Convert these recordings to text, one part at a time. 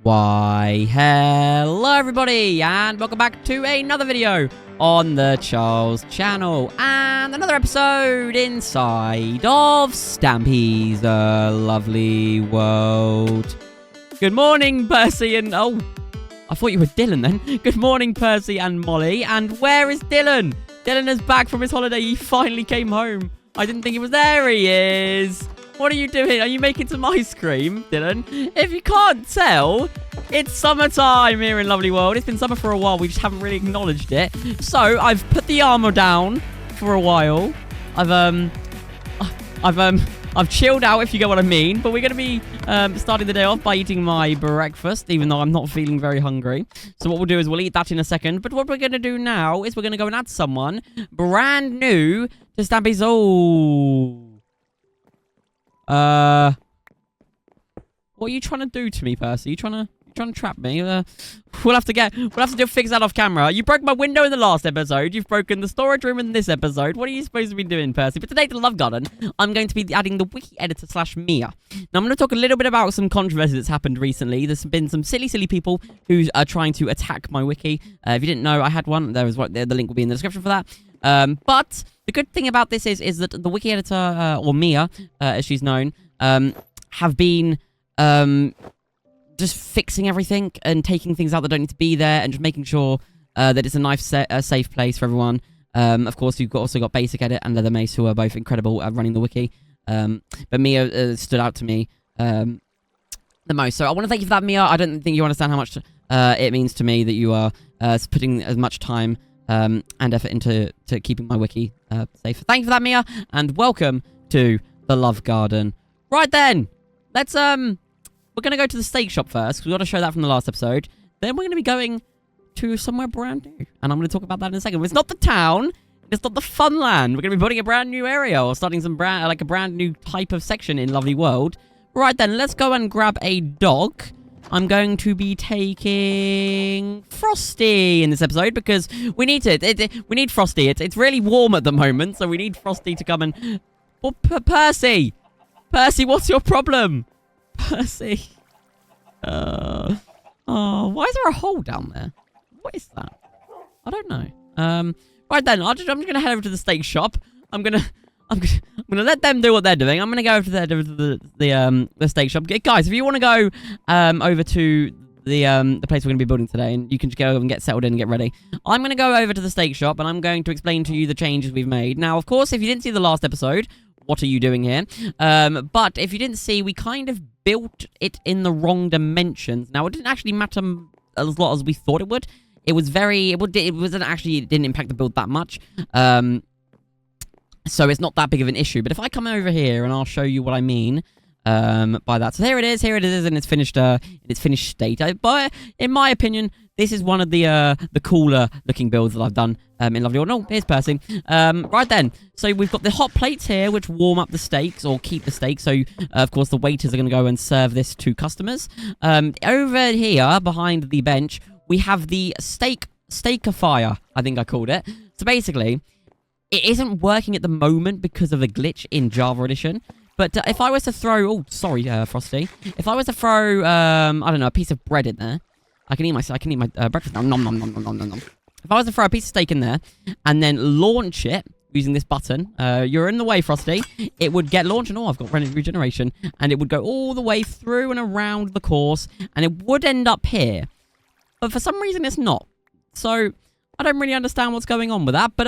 Why, hello everybody, and welcome back to another video on the Charles channel, and another episode inside of Stampy's lovely world. Good morning, Percy and... Oh, I thought you were Dylan then. Good morning, Percy and Molly, and where is Dylan? Dylan is back from his holiday. He finally came home. I didn't think he was there. He is. What are you doing? Are you making some ice cream, Dylan? If you can't tell, it's summertime here in Lovely World. It's been summer for a while. We just haven't really acknowledged it. So I've put the armor down for a while. I've chilled out, if you get what I mean. But we're going to be starting the day off by eating my breakfast, even though I'm not feeling very hungry. So what we'll do is we'll eat that in a second. But what we're going to do now is we're going to go and add someone brand new to Stampy's... Oh... What are you trying to do to me, Percy? You trying to trap me? We'll have to fix that off camera. You broke my window in the last episode. You've broken the storage room in this episode. What are you supposed to be doing, Percy? But today, to the Love Garden, I'm going to be adding the Wiki editor / Mia. Now, I'm going to talk a little bit about some controversy that's happened recently. There's been some silly people who are trying to attack my Wiki. If you didn't know, I had one. There was the link will be in the description for that. But the good thing about this is that the Wiki editor, or Mia, as she's known, have been just fixing everything and taking things out that don't need to be there and just making sure that it's a nice, safe place for everyone. Of course, you've also got Basic Edit and Leather Mace, who are both incredible at running the Wiki. But Mia stood out to me the most. So I want to thank you for that, Mia. I don't think you understand how much it means to me that you are putting as much time and effort into keeping my Wiki safe. Thank you for that, Mia, and welcome to the Love Garden. Right then, let's we're gonna go to the steak shop first. We got to show that from the last episode. Then we're gonna be going to somewhere brand new, and I'm gonna talk about that in a second. It's not the town. It's not the funland. We're gonna be building a brand new area or starting some a brand new type of section in Lovely World. Right then, let's go and grab a dog. I'm going to be taking Frosty in this episode because we need it. We need Frosty. It's really warm at the moment, so we need Frosty to come and... Oh, Percy! Percy, what's your problem? Percy. Oh, why is there a hole down there? What is that? I don't know. Right then, I'm just gonna head over to the steak shop. I'm gonna let them do what they're doing. I'm gonna go over to the steak shop. Guys, if you want to go over to the place we're gonna be building today, and you can just go and get settled in and get ready, I'm gonna go over to the steak shop and I'm going to explain to you the changes we've made. Now, of course, if you didn't see the last episode, what are you doing here? But if you didn't see, we kind of built it in the wrong dimensions. Now, it didn't actually matter as lot as we thought it would. It didn't impact the build that much. So it's not that big of an issue. But if I come over here and I'll show you what I mean by that. So here it is in its finished state. But in my opinion, this is one of the cooler looking builds that I've done in Lovely World. Oh, here's Percy. Right then, so we've got the hot plates here, which warm up the steaks or keep the steaks. So of course the waiters are going to go and serve this to customers. Over here behind the bench, we have the steakifier, I think I called it. So basically, it isn't working at the moment because of a glitch in Java Edition. But if I was to throw... Oh, sorry, Frosty. If I was to throw, I don't know, a piece of bread in there, I can eat my breakfast now. Nom, nom, nom, nom, nom, nom, nom. If I was to throw a piece of steak in there and then launch it using this button, you're in the way, Frosty, it would get launched, and I've got regeneration, and it would go all the way through and around the course, and it would end up here. But for some reason, it's not. So, I don't really understand what's going on with that, but,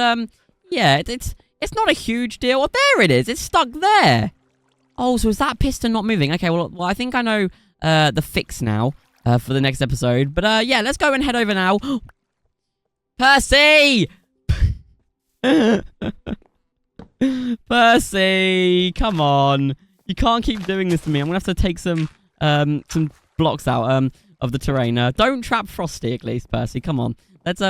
yeah, it's not a huge deal. Oh, there it is. It's stuck there. Oh, so is that piston not moving? Okay, well I think I know the fix now for the next episode. But, yeah, let's go and head over now. Percy! Percy, come on. You can't keep doing this to me. I'm going to have to take some blocks out of the terrain. Don't trap Frosty, at least, Percy. Come on. Let's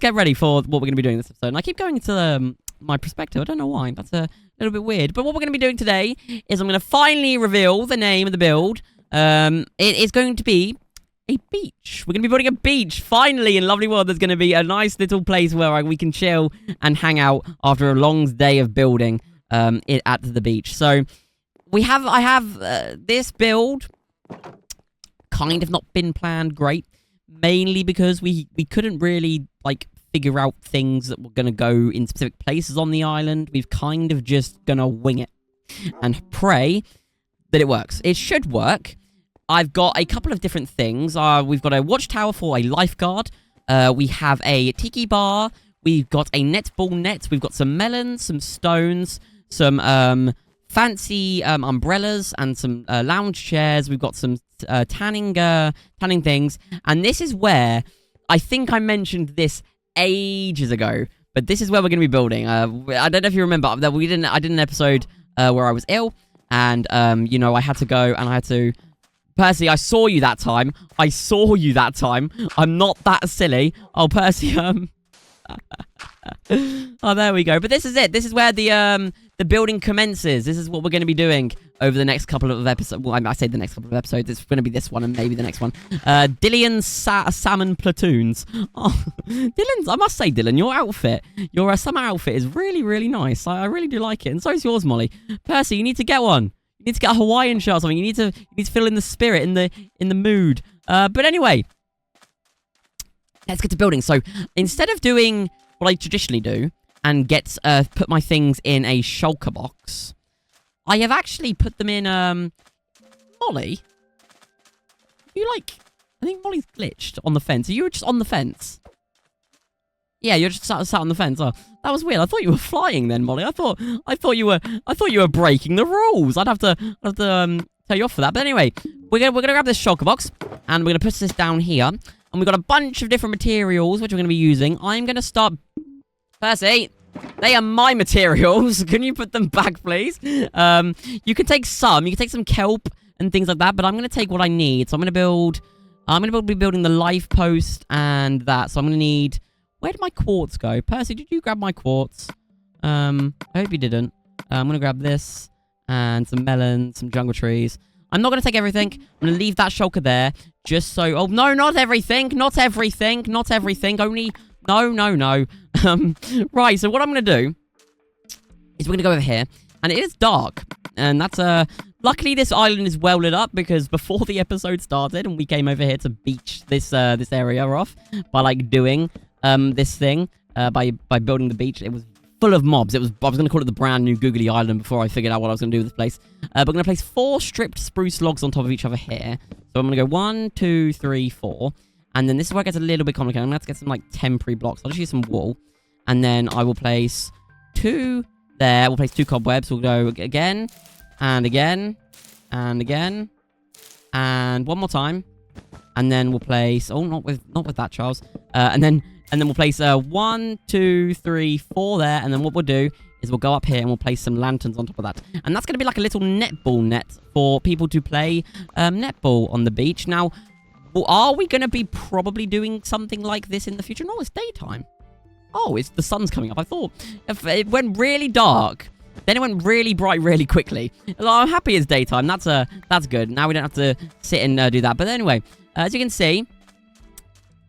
get ready for what we're going to be doing this episode. And I keep going into my perspective. I don't know why. That's a little bit weird. But what we're going to be doing today is I'm going to finally reveal the name of the build. It is going to be a beach. We're going to be building a beach. Finally, in Lovely World, there's going to be a nice little place where we can chill and hang out after a long day of building it at the beach. So I have this build kind of not been planned great, mainly because we couldn't really, like, figure out things that were going to go in specific places on the island. We've kind of just going to wing it and pray that it works. It should work. I've got a couple of different things. We've got a watchtower for a lifeguard. We have a tiki bar. We've got a netball net. We've got some melons, some stones, some fancy umbrellas, and some lounge chairs. We've got some tanning things. And this is where, I think I mentioned this ages ago, but this is where we're going to be building. I don't know if you remember that I did an episode where I was ill, and you know, I had to go and I had to. Percy, I saw you that time. I'm not that silly. Oh, Percy, oh, there we go. But this is it. This is where the building commences. This is what we're going to be doing over the next couple of episodes. Well, I say the next couple of episodes. It's going to be this one and maybe the next one. Dylan's salmon platoons. Oh, Dylan's. I must say, Dylan, your outfit, your summer outfit is really, really nice. I really do like it, and so is yours, Molly. Percy, you need to get one. You need to get a Hawaiian shirt or something. You need to fill in the spirit, in the mood. But anyway, let's get to building. So instead of doing what I traditionally do and put my things in a shulker box, I have actually put them in. Molly, I think Molly's glitched on the fence. Are you just on the fence? Yeah, you're just sat on the fence. Oh, that was weird. I thought you were flying then, Molly. I thought you were breaking the rules. I'd have to tell you off for that. But anyway, we're gonna grab this shulker box and we're gonna put this down here. And we've got a bunch of different materials which we're gonna be using. I'm gonna start. Percy, they are my materials. Can you put them back, please? You can take some. You can take some kelp and things like that. But I'm gonna take what I need. So I'm gonna be building the life post and that. So I'm gonna need. Where did my quartz go? Percy, did you grab my quartz? I hope you didn't. I'm going to grab this and some melons, some jungle trees. I'm not going to take everything. I'm going to leave that shulker there just so... Oh, no, not everything. Not everything. Not everything. Only... No. Right, so what I'm going to do is we're going to go over here. And it is dark. And that's... Luckily, this island is well lit up because before the episode started and we came over here to beach this area off by, like, doing... this thing, by building the beach, it was full of mobs. I was going to call it the brand new Googly Island before I figured out what I was going to do with this place. But I'm going to place 4 stripped spruce logs on top of each other here. So I'm going to go 1, 2, 3, 4. And then this is where it gets a little bit complicated. I'm going to have to get some, like, temporary blocks. I'll just use some wool. And then I will place 2 there. We'll place 2 cobwebs. We'll go again, and again, and again. And one more time. And then we'll place... Oh, not with that, Charles. And then we'll place 1, 2, 3, 4 there. And then what we'll do is we'll go up here and we'll place some lanterns on top of that. And that's going to be like a little netball net for people to play netball on the beach. Now, are we going to be probably doing something like this in the future? No, it's daytime. Oh, the sun's coming up. I thought if it went really dark, then it went really bright really quickly. I'm happy it's daytime. That's good. Now we don't have to sit and do that. But anyway, as you can see,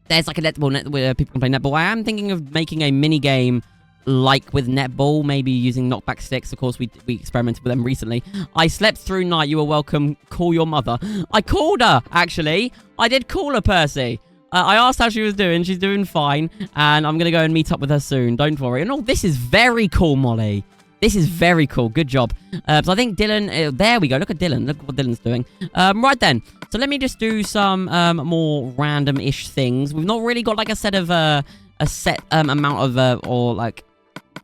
there's like a netball net where people can play netball. I am thinking of making a mini game like with netball, maybe using knockback sticks. Of course, we experimented with them recently. I slept through night. You are welcome. Call your mother. I called her, actually. I did call her, Percy. I asked how she was doing. She's doing fine. And I'm going to go and meet up with her soon. Don't worry. And oh, this is very cool, Molly. This is very cool. Good job. So I think Dylan... there we go. Look at Dylan. Look what Dylan's doing. Right then. So let me just do some more random-ish things. We've not really got like a set of... a set amount of... or like...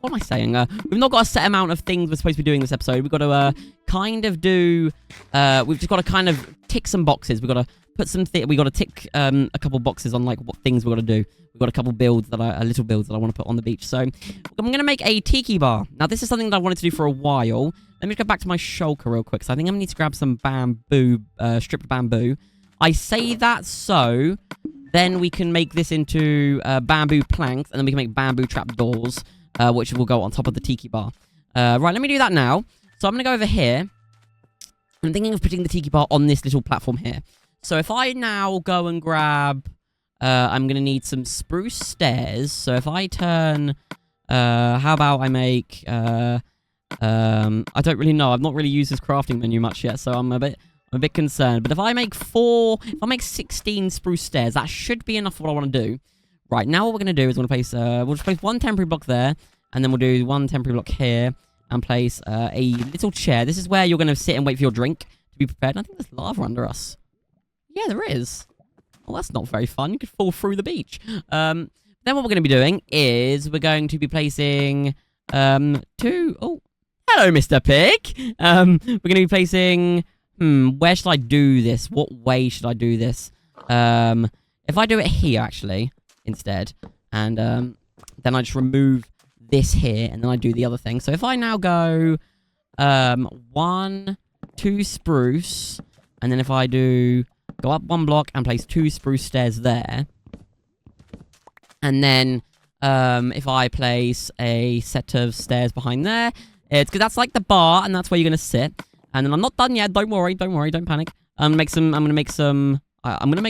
What am I saying? We've not got a set amount of things we're supposed to be doing this episode. We've got to kind of do... we've just got to kind of tick some boxes. We've got to put some... we got to tick a couple boxes on like what things we've got to do. We've got a couple builds little builds that I want to put on the beach. So I'm going to make a tiki bar. Now this is something that I wanted to do for a while. Let me just go back to my shulker real quick. So I think I'm going to need to grab some bamboo, stripped bamboo. I say that so then we can make this into bamboo planks, and then we can make bamboo trapdoors, which will go on top of the tiki bar. Right, let me do that now. So I'm going to go over here. I'm thinking of putting the tiki bar on this little platform here. So if I now go and grab... I'm going to need some spruce stairs. So if I turn... how about I make... I don't really know. I've not really used this crafting menu much yet, so I'm a bit I'm a bit concerned. But if I make 16 spruce stairs, that should be enough for what I want to do. Right, now what we're going to do is we'll just place one temporary block there, and then we'll do one temporary block here, and place a little chair. This is where you're going to sit and wait for your drink to be prepared. And I think there's lava under us. Yeah, there is. Well, that's not very fun. You could fall through the beach. Then what we're going to be doing is we're going to be placing two... Oh, hello, Mr. Pig. We're going to be placing... where should I do this? What way should I do this? If I do it here, actually, instead, and then I just remove this here, and then I do the other thing. So if I now go 1, 2 spruce, and then if I do go up 1 block and place 2 spruce stairs there, and then if I place a set of stairs behind there, it's because that's like the bar, and that's where you're gonna sit. And then I'm not done yet. Don't worry, don't panic. I'm gonna make some. I'm gonna make some. I'm gonna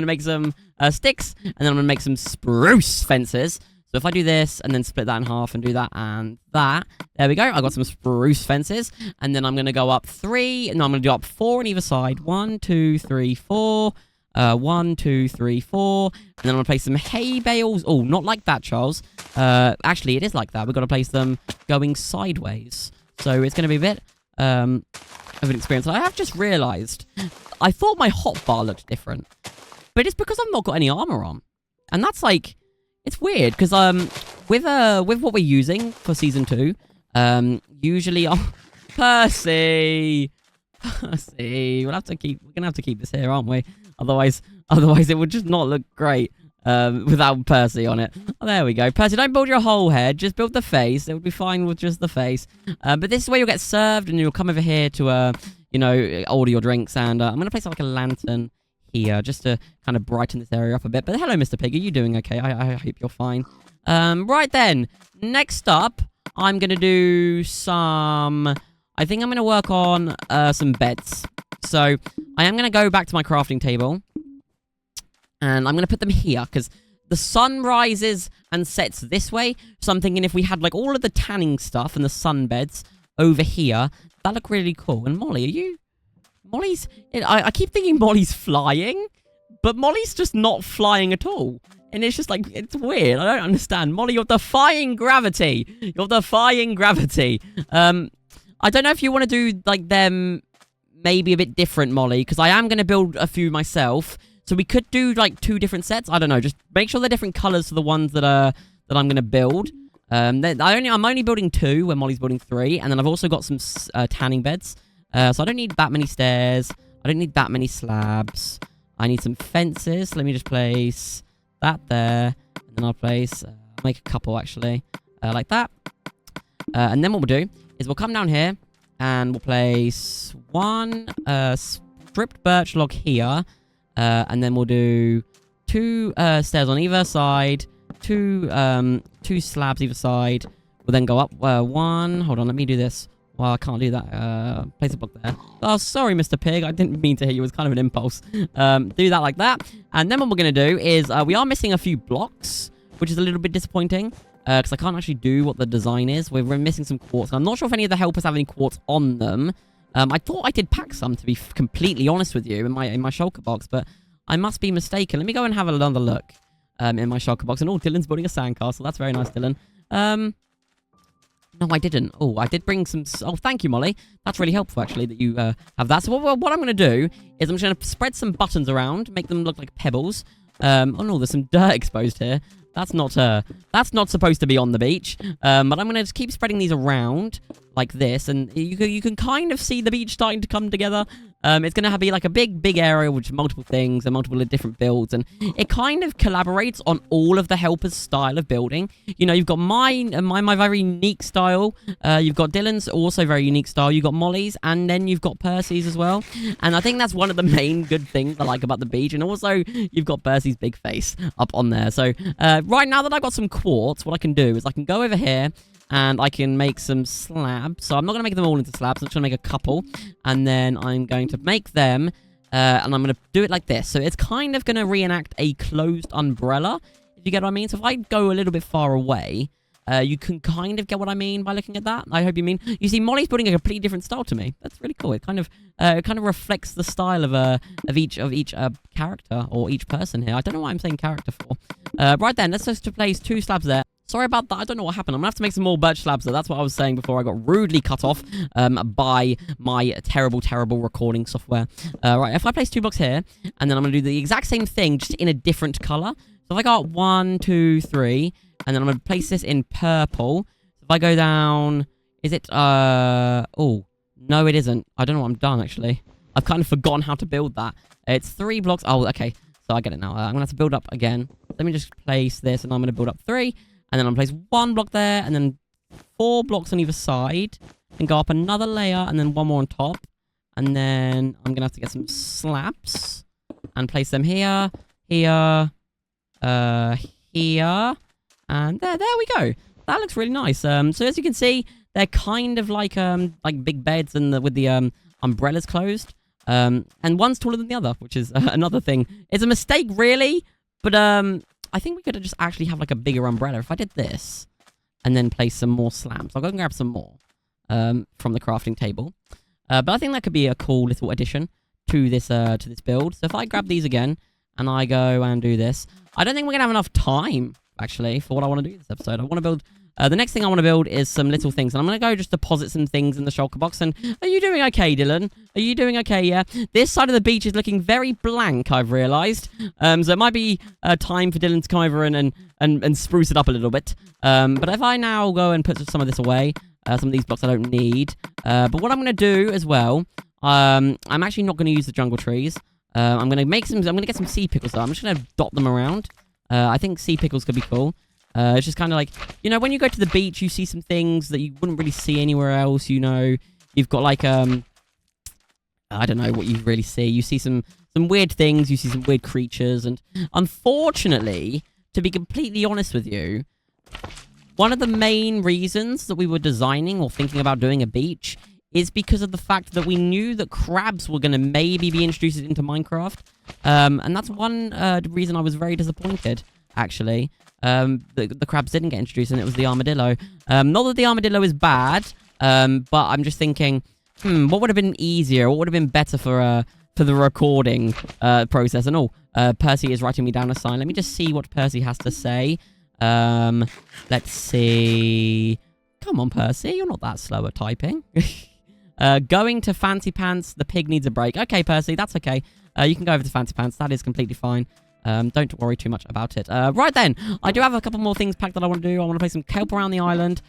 make some sticks, and then I'm gonna make some spruce fences. So if I do this, and then split that in half, and do that and that, there we go. I got some spruce fences, and then I'm gonna go up 3. No, I'm gonna do up 4 on either side. 1, 2, 3, 4. 1, 2, 3, 4. And then I'm gonna place some hay bales. Oh, not like that, Charles. Actually, it is like that. We've got to place them going sideways. So it's gonna be a bit of an experience. I have just realized, I thought my hotbar looked different, but it's because I've not got any armor on, and that's like, it's weird because with what we're using for season 2, usually Percy, we're gonna have to keep this here, aren't we? Otherwise it would just not look great without Percy on it. Oh, there we go. Percy, don't build your whole head. Just build the face. It would be fine with just the face. But this is where you'll get served, and you'll come over here to, order your drinks. And I'm going to place like a lantern here just to kind of brighten this area up a bit. But hello, Mr. Pig. Are you doing okay? I hope you're fine. Right then. Next up, I'm going to do some... I think I'm going to work on some beds. So I am going to go back to my crafting table. And I'm going to put them here, because the sun rises and sets this way. So I'm thinking if we had, like, all of the tanning stuff and the sun beds over here, that'd look really cool. And Molly, are you... Molly's... I keep thinking Molly's flying, but Molly's just not flying at all. And it's just, like, it's weird. I don't understand. Molly, you're defying gravity. You're defying gravity. I don't know if you want to do, like, them maybe a bit different, Molly, because I am going to build a few myself. So we could do, like, 2 different sets. I don't know. Just make sure they're different colors for the ones that I'm going to build. I'm only building 2 when Molly's building 3. And then I've also got some tanning beds. So I don't need that many stairs. I don't need that many slabs. I need some fences. Let me just place that there. And then I'll place... make a couple, actually. Like that. And then what we'll do is we'll come down here. And we'll place 1 stripped birch log here. And then we'll do 2 stairs on either side, 2 slabs either side. We'll then go up 1. Hold on, let me do this. Well, I can't do that. Place a block there. Oh, sorry, Mr. Pig. I didn't mean to hit you. It was kind of an impulse. Do that like that. And then what we're going to do is we are missing a few blocks, which is a little bit disappointing. Because I can't actually do what the design is. We're missing some quartz. I'm not sure if any of the helpers have any quartz on them. I thought I did pack some, to be completely honest with you, in my shulker box, but I must be mistaken. Let me go and have another look in my shulker box. And Dylan's building a sandcastle. That's very nice, Dylan. No, I didn't. Oh, I did bring some... Oh, thank you, Molly. That's really helpful, actually, that you have that. So what I'm going to do is I'm just going to spread some buttons around, make them look like pebbles. Oh, no, there's some dirt exposed here. That's not supposed to be on the beach. But I'm going to just keep spreading these around like this. And you can kind of see the beach starting to come together. It's going to be like a big area with multiple things and multiple different builds. And it kind of collaborates on all of the helpers' style of building. You know, you've got my very unique style. You've got Dylan's also very unique style. You've got Molly's. And then you've got Percy's as well. And I think that's one of the main good things I like about the beach. And also, you've got Percy's big face up on there. So, right now that I've got some quartz, what I can do is I can go over here and I can make some slabs. So I'm not going to make them all into slabs. I'm just going to make a couple. And then I'm going to make them. And I'm going to do it like this. So it's kind of going to reenact a closed umbrella, if you get what I mean. So if I go a little bit far away, You can kind of get what I mean by looking at that. I hope you mean. You see, Molly's building a completely different style to me. That's really cool. It kind of reflects the style of each character or each person here. I don't know why I'm saying character for. Right then, let's just place 2 slabs there. Sorry about that. I don't know what happened. I'm gonna have to make some more birch slabs, though. That's what I was saying before I got rudely cut off by my terrible, terrible recording software. Right, if I place 2 blocks here, and then I'm gonna do the exact same thing, just in a different color. So if I got 1, 2, 3, and then I'm gonna place this in purple. If I go down, is it? Oh, no, it isn't. I don't know what I'm done actually. I've kind of forgotten how to build that. It's 3 blocks. Oh, okay. So I get it now. I'm gonna have to build up again. Let me just place this, and I'm gonna build up 3. And then I'm going to place 1 block there, and then 4 blocks on either side. And go up another layer, and then 1 more on top. And then I'm going to have to get some slabs. And place them here, here, here. And there we go. That looks really nice. So as you can see, they're kind of like big beds and with the umbrellas closed. And one's taller than the other, which is another thing. It's a mistake, really. But I think we could just actually have like a bigger umbrella. If I did this and then place some more slabs. I'll go and grab some more from the crafting table. But I think that could be a cool little addition to this build. So if I grab these again and I go and do this, I don't think we're going to have enough time, actually, for what I want to do this episode. I want to build... the next thing I want to build is some little things. And I'm going to go just deposit some things in the shulker box. And are you doing okay, Dylan? Are you doing okay, yeah? This side of the beach is looking very blank, I've realised. So it might be time for Dylan to come over and spruce it up a little bit. But if I now go and put some of this away, some of these blocks I don't need. But what I'm going to do as well, I'm actually not going to use the jungle trees. I'm going to get some sea pickles, though. I'm just going to dot them around. I think sea pickles could be cool. It's just kind of like, you know, when you go to the beach, you see some things that you wouldn't really see anywhere else, you know. You've got like, I don't know what you really see. You see some weird things, you see some weird creatures, and unfortunately, to be completely honest with you, one of the main reasons that we were designing or thinking about doing a beach is because of the fact that we knew that crabs were going to maybe be introduced into Minecraft. And that's one reason I was very disappointed, actually. The crabs didn't get introduced, and it was the armadillo. Not that the armadillo is bad, but I'm just thinking, what would have been easier? What would have been better for the recording process? And Percy is writing me down a sign. Let me just see what Percy has to say. Let's see. Come on, Percy, you're not that slow at typing. Going to Fancy Pants, the pig needs a break. Okay, Percy, that's okay. You can go over to Fancy Pants. That is completely fine. Don't worry too much about it. Right then, I do have a couple more things packed that I want to do. I want to place some kelp around the island,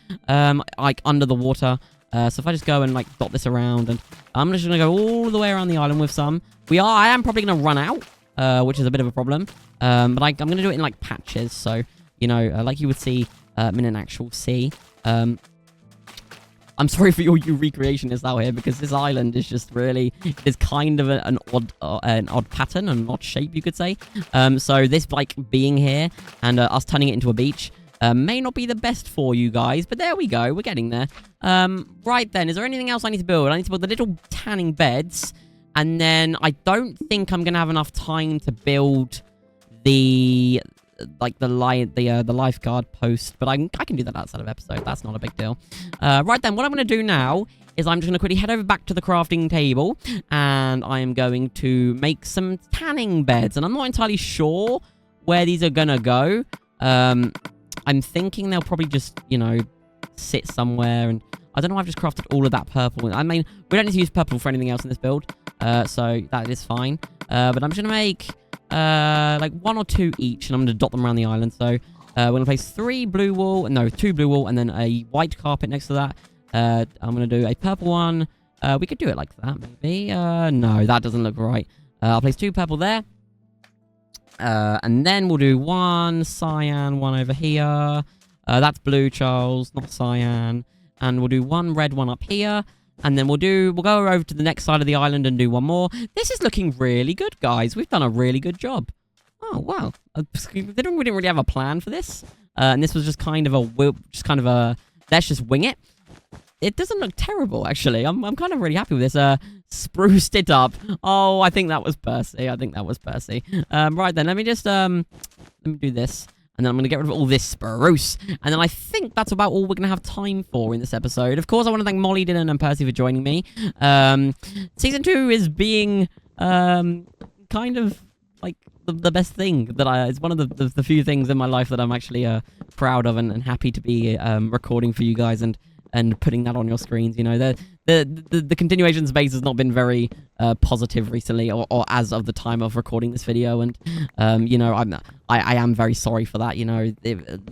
like under the water. So if I just go and like dot this around, and I'm just going to go all the way around the island with some. I am probably going to run out, which is a bit of a problem. But I'm going to do it in like patches. So, you know, like you would see in an actual sea. I'm sorry for your recreationists out here, because this island is just really is kind of an odd pattern, an odd shape, you could say. So this like being here and us turning it into a beach may not be the best for you guys, but there we go, we're getting there. Right then, is there anything else I need to build? I need to build the little tanning beds, and then I don't think I'm gonna have enough time to build the lifeguard post, but I can do that outside of episode. That's not a big deal. Right then, what I'm going to do now is I'm just going to quickly head over back to the crafting table, and I am going to make some tanning beds, and I'm not entirely sure where these are going to go. I'm thinking they'll probably just, you know, sit somewhere, and I don't know why I've just crafted all of that purple. I mean, we don't need to use purple for anything else in this build, so that is fine. But I'm just going to make like 1 or 2 each, and I'm going to dot them around the island. So we're going to place 2 blue wool, and then a white carpet next to that. I'm going to do a purple one. We could do it like that, maybe. No, that doesn't look right. I'll place 2 purple there. And then we'll do 1 cyan, 1 over here. That's blue, Charles, not cyan. And we'll do 1 red one up here. And then we'll go over to the next side of the island and do 1 more. This is looking really good, guys. We've done a really good job. Oh, wow. We didn't really have a plan for this. And this was just kind of a, let's just wing it. It doesn't look terrible, actually. I'm kind of really happy with this. Spruced it up. Oh, I think that was Percy. Right then, let me just, let me do this. And then I'm going to get rid of all this spruce. And then I think that's about all we're going to have time for in this episode. Of course, I want to thank Molly, Dylan, and Percy for joining me. Season 2 is being kind of like the best thing that it's one of the few things in my life that I'm actually proud of and happy to be recording for you guys and putting that on your screens. You know, the continuation space has not been very positive recently, or as of the time of recording this video, and you know, I am very sorry for that. You know,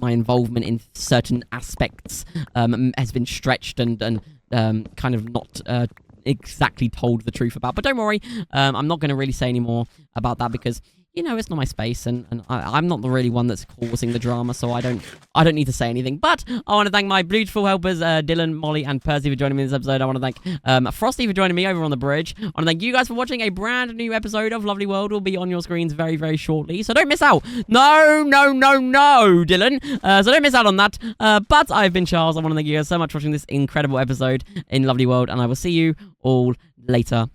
my involvement in certain aspects has been stretched and kind of not exactly told the truth about. But don't worry, I'm not going to really say any more about that because, you know, it's not my space, and I'm not the really one that's causing the drama, so I don't need to say anything. But I want to thank my beautiful helpers, Dylan, Molly, and Percy for joining me in this episode. I want to thank Frosty for joining me over on the bridge. I want to thank you guys for watching. A brand new episode of Lovely World will be on your screens very, very shortly, so don't miss out. No, Dylan. So don't miss out on that. But I've been Charles. I want to thank you guys so much for watching this incredible episode in Lovely World, and I will see you all later.